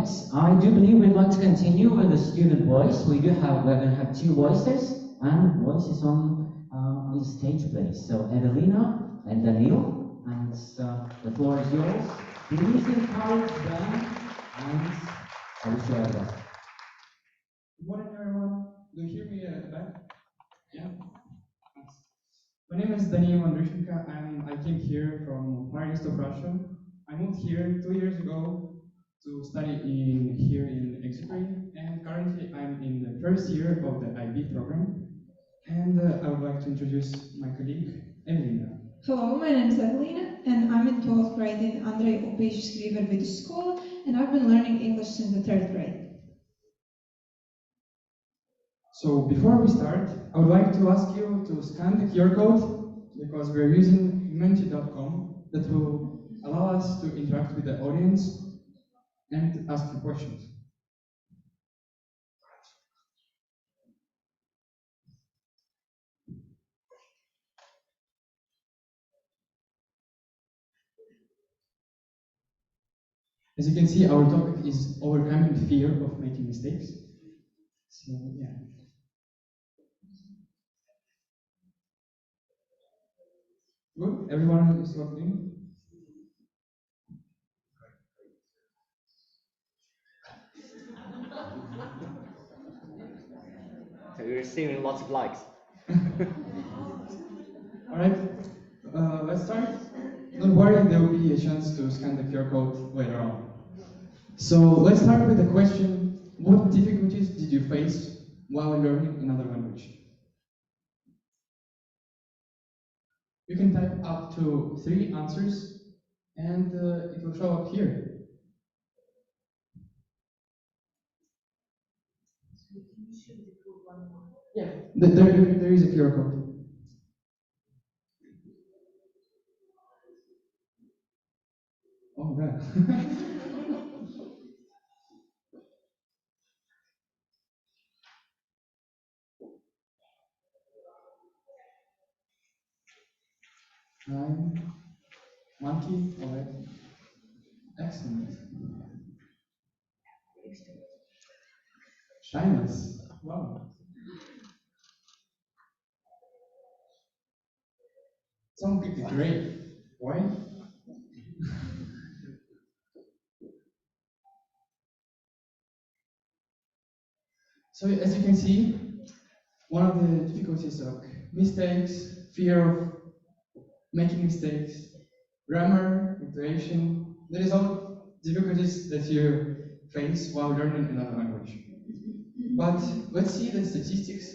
right, I do believe we'd like to continue with the student voice. We're going to have two voices and voices on the stage, please. So Evelina and Daniel, and the floor is yours. Please encourage them, and I wish you all the best. Good morning, everyone. Do you hear me at the back? Yeah. Thanks. My name is Daniel Andrushenko, and I came here from Far East of Russia. I moved here 2 years ago to study here in Executive, and currently I'm in the first year of the IB program. And I would like to introduce my colleague, Evelina. Hello, my name is Evelina, and I'm in 12th grade in Andrei Opishsky River School, and I've been learning English since the 3rd grade. So before we start, I would like to ask you to scan the QR code, because we're using menti.com that will allow us to interact with the audience and ask you questions. As you can see, our topic is overcoming fear of making mistakes. So, yeah. Good? Everyone is logged in? So you're receiving lots of likes. Alright, let's start. Don't worry, there will be a chance to scan the QR code later on. So let's start with the question, what difficulties did you face while learning another language? You can type up to 3 answers, and it will show up here. Yeah, there is a QR code. Oh, God. Monkey, alright. Excellent. Shyness. Wow. Some picked great. Why? So as you can see, one of the difficulties of mistakes, fear of making mistakes, grammar, punctuation, there is all difficulties that you face while learning another language. But let's see the statistics,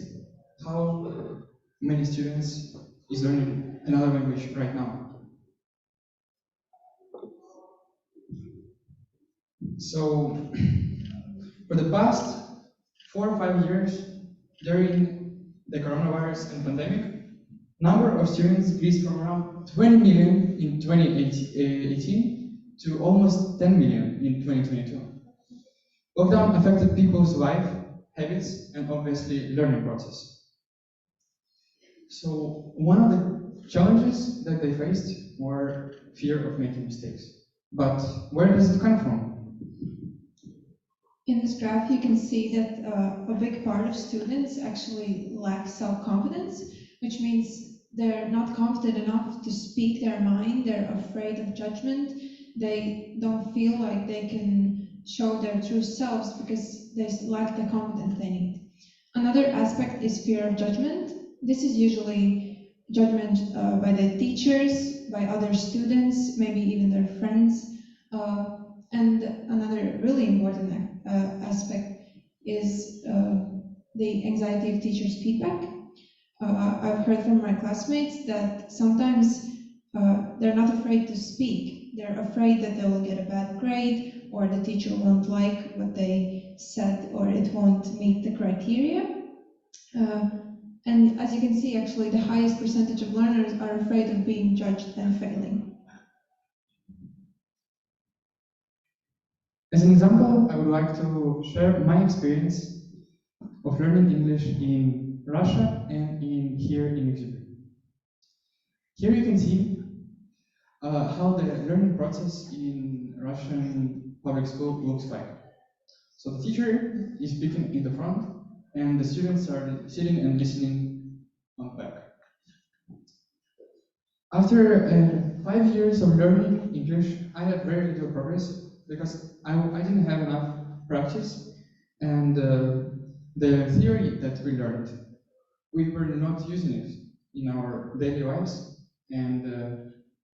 how many students is learning another language right now. So, for the past 4 or 5 years, during the coronavirus and pandemic, number of students increased from around 20 million in 2018 to almost 10 million in 2022. Lockdown affected people's life, habits, and obviously learning process. So one of the challenges that they faced were fear of making mistakes. But where does it come from? In this graph, you can see that a big part of students actually lack self-confidence, which means they're not confident enough to speak their mind, they're afraid of judgment, they don't feel like they can show their true selves because they lack the confidence they need. Another aspect is fear of judgment. This is usually judgment by the teachers, by other students, maybe even their friends. And another really important aspect is the anxiety of teachers' feedback. I've heard from my classmates that sometimes they're not afraid to speak. They're afraid that they will get a bad grade, or the teacher won't like what they said, or it won't meet the criteria. And as you can see, actually, the highest percentage of learners are afraid of being judged and failing. As an example, I would like to share my experience of learning English in Russia and here in Executive. Here you can see how the learning process in Russian public school looks like. So the teacher is speaking in the front, and the students are sitting and listening on the back. After 5 years of learning English, I had very little progress because I didn't have enough practice, and the theory that we learned, we were not using it in our daily lives, and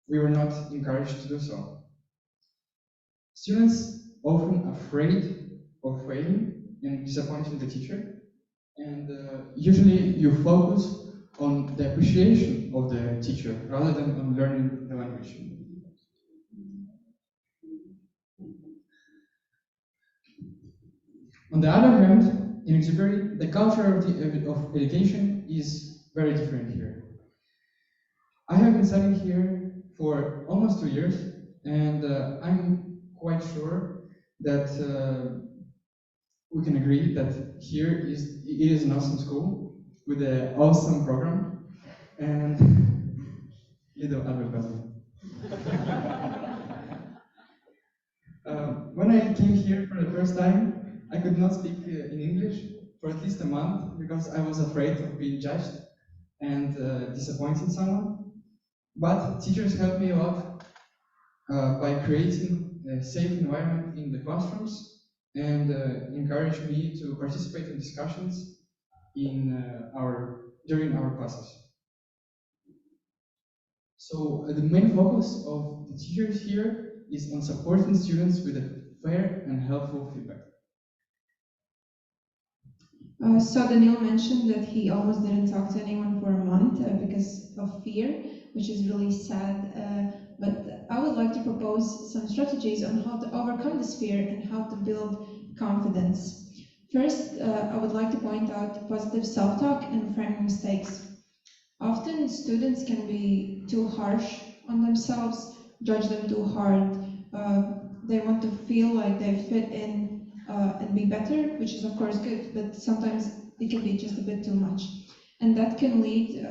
we were not encouraged to do so. Students often afraid of failing and disappointing the teacher, and usually you focus on the appreciation of the teacher rather than on learning the language. On the other hand, in Exupery, the culture of education is very different here. I have been studying here for almost 2 years, and I'm quite sure that we can agree that it is an awesome school with an awesome program and little advertisement. When I came here for the first time, I could not speak in English for at least a month because I was afraid of being judged and disappointing someone. But teachers helped me a lot by creating a safe environment in the classrooms and encouraged me to participate in discussions during our classes. So the main focus of the teachers here is on supporting students with a fair and helpful feedback. So Daniel mentioned that he almost didn't talk to anyone for a month because of fear, which is really sad. But I would like to propose some strategies on how to overcome this fear and how to build confidence. First, I would like to point out positive self-talk and reframing mistakes. Often students can be too harsh on themselves, judge them too hard. They want to feel like they fit in and be better, which is of course good, but sometimes it can be just a bit too much. And that can lead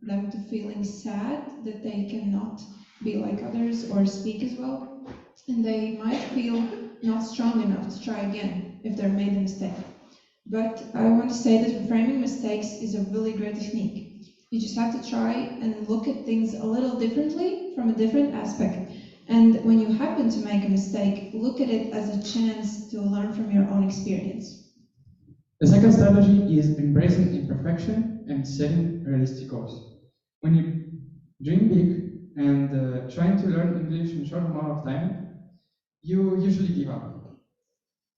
them to feeling sad that they cannot be like others or speak as well. And they might feel not strong enough to try again if they're made a mistake. But I want to say that reframing mistakes is a really great technique. You just have to try and look at things a little differently from a different aspect. And when you happen to make a mistake, look at it as a chance to learn from your own experience. The second strategy is embracing imperfection and setting realistic goals. When you dream big and trying to learn English in a short amount of time, you usually give up.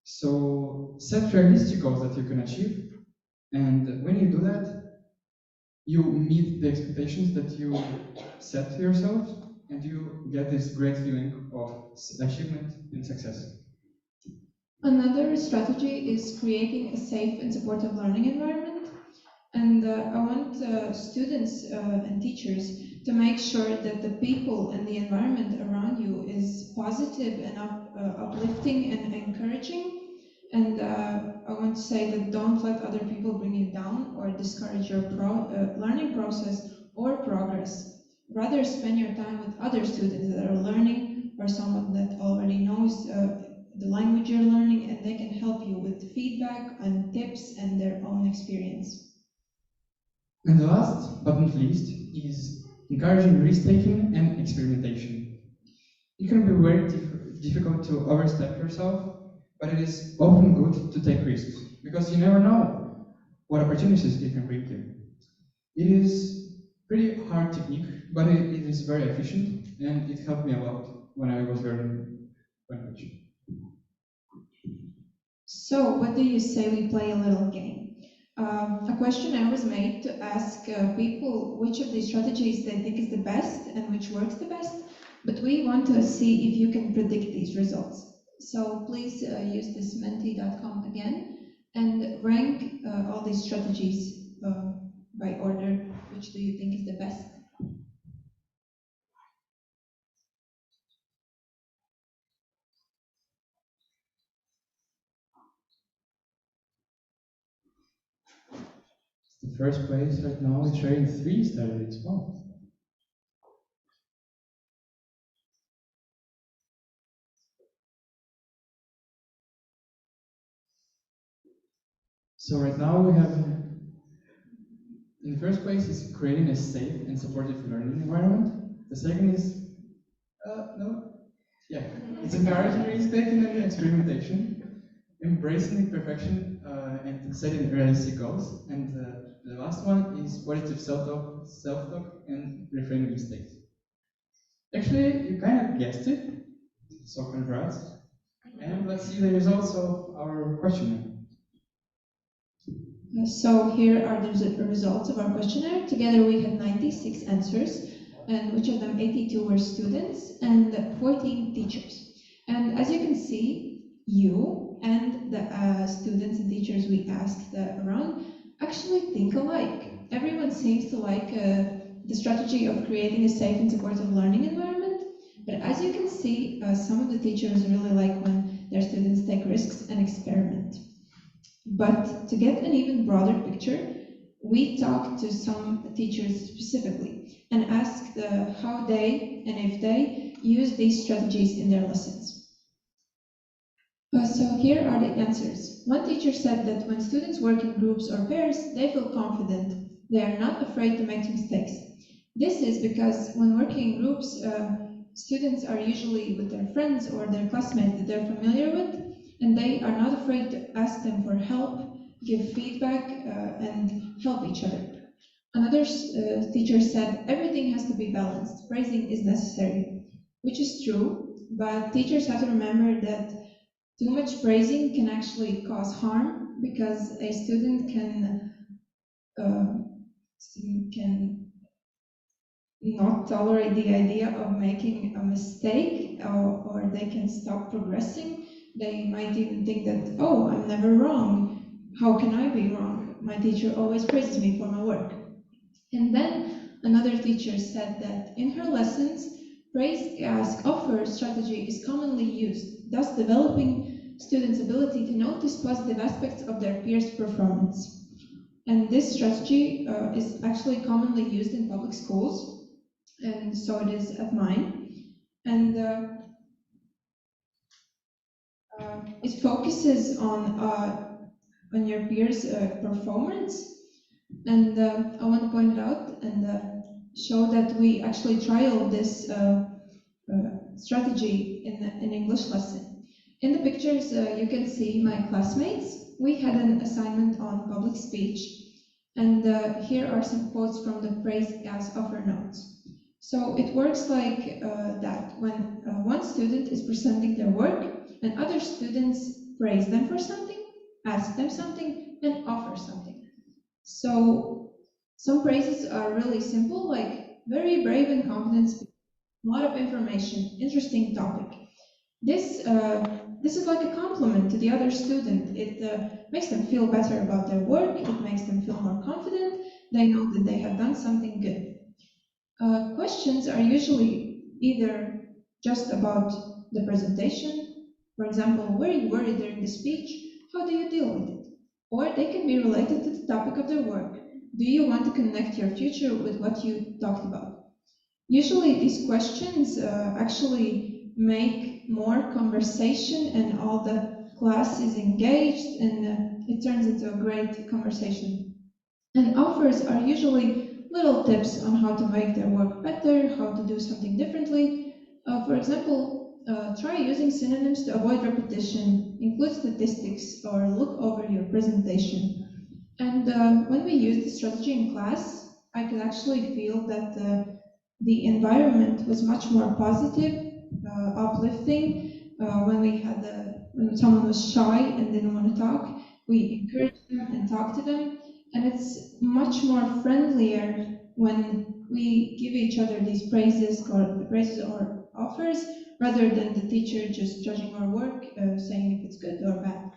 So set realistic goals that you can achieve, and when you do that, you meet the expectations that you set to yourself, and you get this great feeling of achievement and success. Another strategy is creating a safe and supportive learning environment. And I want students and teachers to make sure that the people and the environment around you is positive and uplifting and encouraging. And I want to say that don't let other people bring you down or discourage your learning process or progress. Rather, spend your time with other students that are learning or someone that already knows the language you're learning, and they can help you with feedback and tips and their own experience. And the last but not least is encouraging risk-taking and experimentation. It can be very difficult to overstep yourself, but it is often good to take risks, because you never know what opportunities it can bring you. It is pretty hard technique, but it is very efficient, and it helped me a lot when I was learning language. So, what do you say we play a little game? A questionnaire was made to ask people which of these strategies they think is the best and which works the best, but we want to see if you can predict these results. So please use this menti.com again and rank all these strategies by order. Which do you think is the best? The first place right now is sharing 3 strategies. Wow. So right now we have, in the first place, is creating a safe and supportive learning environment. The second is, it's encouraging risk-taking and experimentation, embracing imperfection and setting realistic goals. And the last one is positive self-talk and reframing mistakes. Actually, you kind of guessed it, so congrats. And let's see the results of our questionnaire. So here are the results of our questionnaire. Together we had 96 answers, and which of them 82 were students and 14 teachers. And as you can see, you and the students and teachers we asked around actually think alike. Everyone seems to like the strategy of creating a safe and supportive learning environment. But as you can see, some of the teachers really like when their students take risks and experiment. But to get an even broader picture, we talked to some teachers specifically and asked how they and if they use these strategies in their lessons. So here are the answers. One teacher said that when students work in groups or pairs, they feel confident. They are not afraid to make mistakes. This is because when working in groups, students are usually with their friends or their classmates that they're familiar with, and they are not afraid to ask them for help, give feedback, and help each other. Another teacher said everything has to be balanced. Praising is necessary, which is true, but teachers have to remember that too much praising can actually cause harm because a student can not tolerate the idea of making a mistake, or they can stop progressing. They might even think that, oh, I'm never wrong. How can I be wrong? My teacher always praises me for my work. And then another teacher said that in her lessons, praise, ask, offer strategy is commonly used, thus developing students' ability to notice positive aspects of their peers' performance. And this strategy is actually commonly used in public schools, and so it is at mine. And it focuses on your peers' performance. And I want to point it out and show that we actually trialed this strategy in an English lesson. In the pictures, you can see my classmates. We had an assignment on public speech, and here are some quotes from the praise as offer notes. So it works like that. When one student is presenting their work, and other students praise them for something, ask them something, and offer something. So some praises are really simple, like very brave and confident speaker, a lot of information, interesting topic. This is like a compliment to the other student. It makes them feel better about their work. It makes them feel more confident. They know that they have done something good. Questions are usually either just about the presentation. For example, were you worried during the speech? How do you deal with it? Or they can be related to the topic of their work. Do you want to connect your future with what you talked about? Usually these questions actually make more conversation, and all the class is engaged, and it turns into a great conversation. And offers are usually little tips on how to make their work better, how to do something differently. For example, try using synonyms to avoid repetition, include statistics, or look over your presentation. And when we used the strategy in class, I could actually feel that the environment was much more positive, uplifting. When someone was shy and didn't want to talk, we encouraged them and talked to them. And it's much more friendlier when we give each other these praises or offers, rather than the teacher just judging our work, saying if it's good or bad.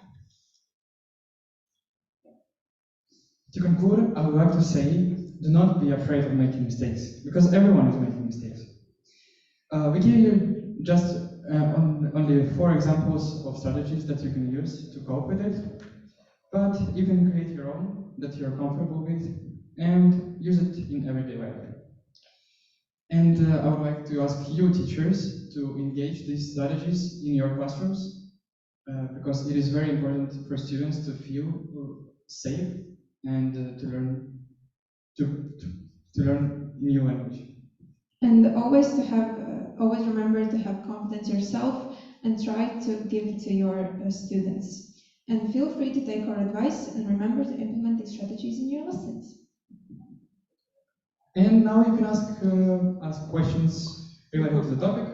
To conclude, I would like to say, do not be afraid of making mistakes, because everyone is making mistakes. We give you just only 4 examples of strategies that you can use to cope with it, but you can create your own that you're comfortable with and use it in everyday life. And I would like to ask you, teachers, to engage these strategies in your classrooms, because it is very important for students to feel safe and to learn new language. And always remember to have confidence yourself and try to give to your students. And feel free to take our advice and remember to implement these strategies in your lessons. And now you can ask questions related to the topic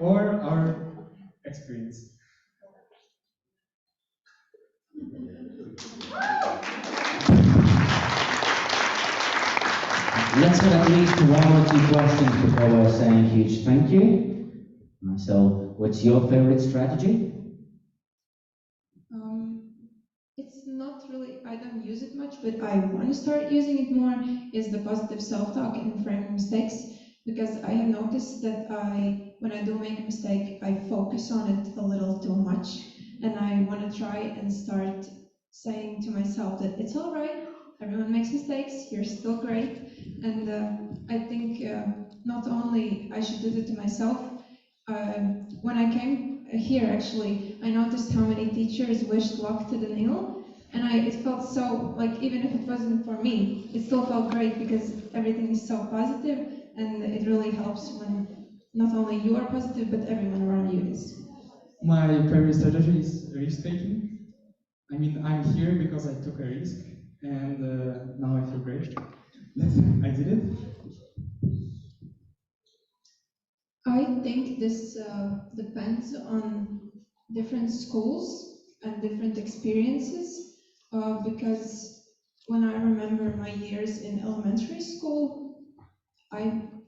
or our experience. Let's get at least one or two questions before we're saying a huge thank you. So, what's your favorite strategy? It's not really, I don't use it much, but I want to start using it more, is the positive self-talk and framing mistakes, because I have noticed that when I do make a mistake, I focus on it a little too much, and I want to try and start saying to myself that it's all right, everyone makes mistakes, you're still great, and I think not only I should do that to myself. When I came here, actually, I noticed how many teachers wished luck to Daniil, and it felt so, like, even if it wasn't for me, it still felt great because everything is so positive, and it really helps when not only you are positive, but everyone around you is. My favorite strategy is risk taking. I mean, I'm here because I took a risk, and now I feel great that I did it. I think this depends on different schools and different experiences, because when I remember my years in elementary school, I'm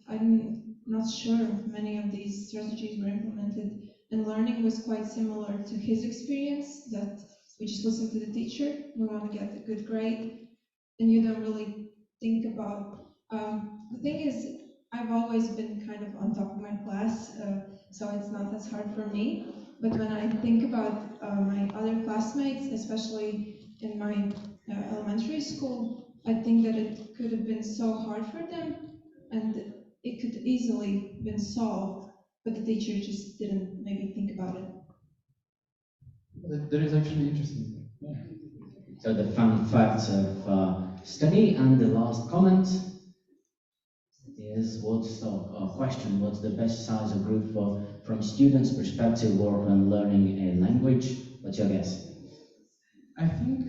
not sure if many of these strategies were implemented, and learning was quite similar to his experience, that we just listen to the teacher, we want to get a good grade, and you don't really think about, the thing is, I've always been kind of on top of my class, so it's not as hard for me. But when I think about my other classmates, especially in my elementary school, I think that it could have been so hard for them, and it could easily been solved, but the teacher just didn't maybe think about it. That is actually interesting. Yeah. So the fun facts of study, and the last comment is what's the best size of group from students' perspective or when learning a language? What's your guess? I think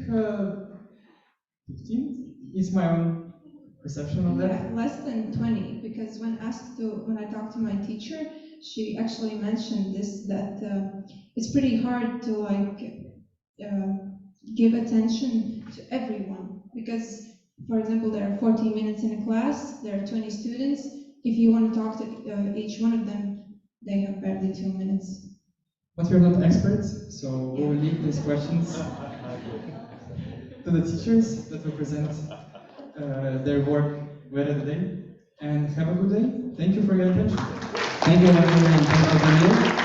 15 is my own perception of that. Yeah, less than 20, because when I talked to my teacher, she actually mentioned this, that it's pretty hard to give attention to everyone, because, for example, there are 40 minutes in a class, there are 20 students. If you want to talk to each one of them, they have barely 2 minutes. But we're not experts, so we will leave these questions to the teachers that will present their work later today. And have a good day. Thank you for your attention. Thank you, everyone, and thank you, Daniil.